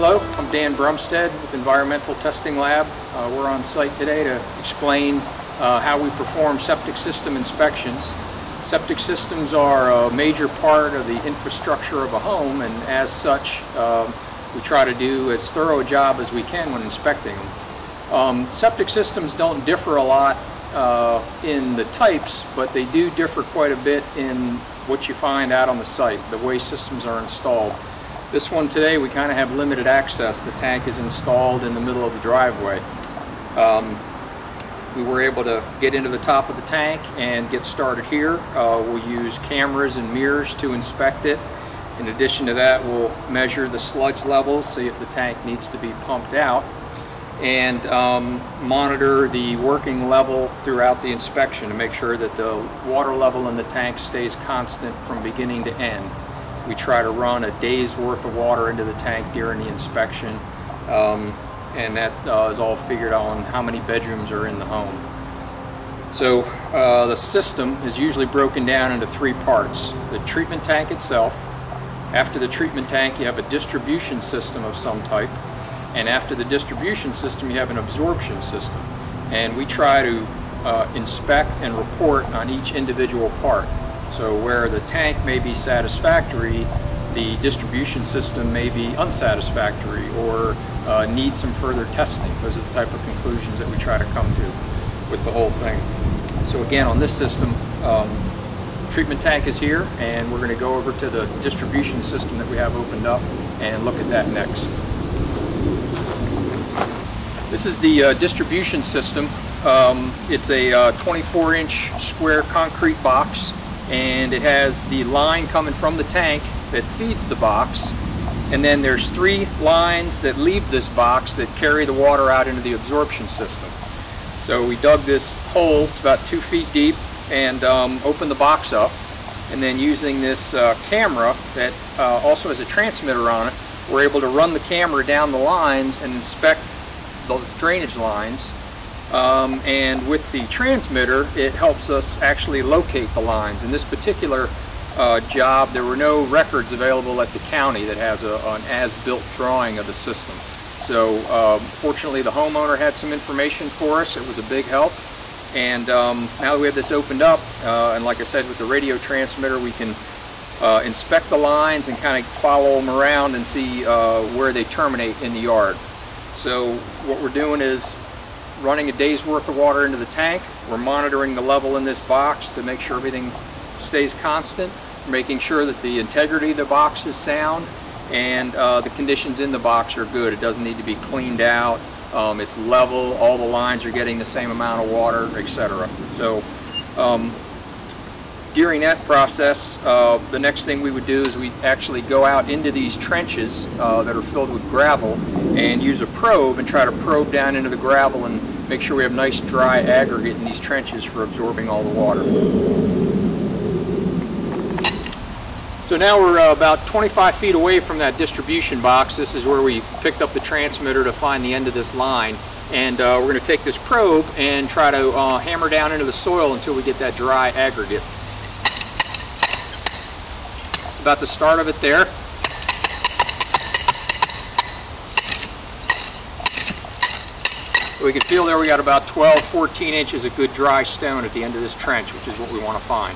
Hello, I'm Dan Brumstead with Environmental Testing Lab. We're on site today to explain how we perform septic system inspections. Septic systems are a major part of the infrastructure of a home, and as such we try to do as thorough a job as we can when inspecting them. Septic systems don't differ a lot in the types, but they do differ quite a bit in what you find out on the site, the way systems are installed. This one today, we kind of have limited access. The tank is installed in the middle of the driveway. We were able to get into the top of the tank and get started here. We'll use cameras and mirrors to inspect it. In addition to that, we'll measure the sludge levels, see if the tank needs to be pumped out, and monitor the working level throughout the inspection to make sure that the water level in the tank stays constant from beginning to end. We try to run a day's worth of water into the tank during the inspection, and that is all figured on how many bedrooms are in the home. So the system is usually broken down into three parts. The treatment tank itself. After the treatment tank, you have a distribution system of some type, and after the distribution system, you have an absorption system. And we try to inspect and report on each individual part. So where the tank may be satisfactory, the distribution system may be unsatisfactory or need some further testing. Those are the type of conclusions that we try to come to with the whole thing. So again, on this system, treatment tank is here, and we're going to go over to the distribution system that we have opened up and look at that next. This is the distribution system. It's a 24-inch square concrete box, and it has the line coming from the tank that feeds the box, and then there's three lines that leave this box that carry the water out into the absorption system. So we dug this hole, it's about 2 feet deep, and opened the box up, and then using this camera that also has a transmitter on it, we're able to run the camera down the lines and inspect the drainage lines. And with the transmitter, it helps us actually locate the lines. In this particular job, there were no records available at the county that has an as-built drawing of the system. So fortunately, the homeowner had some information for us. It was a big help. And now that we have this opened up, and like I said, with the radio transmitter, we can inspect the lines and kind of follow them around and see where they terminate in the yard. So what we're doing is running a day's worth of water into the tank. We're monitoring the level in this box to make sure everything stays constant, making sure that the integrity of the box is sound, and the conditions in the box are good. It doesn't need to be cleaned out. It's level, all the lines are getting the same amount of water, etc. So during that process, the next thing we would do is we actually go out into these trenches that are filled with gravel and use a probe and try to probe down into the gravel and make sure we have nice dry aggregate in these trenches for absorbing all the water. So now we're about 25 feet away from that distribution box. This is where we picked up the transmitter to find the end of this line. And we're going to take this probe and try to hammer down into the soil until we get that dry aggregate. It's about the start of it there. We can feel there we got about 12-14 inches of good dry stone at the end of this trench, which is what we want to find.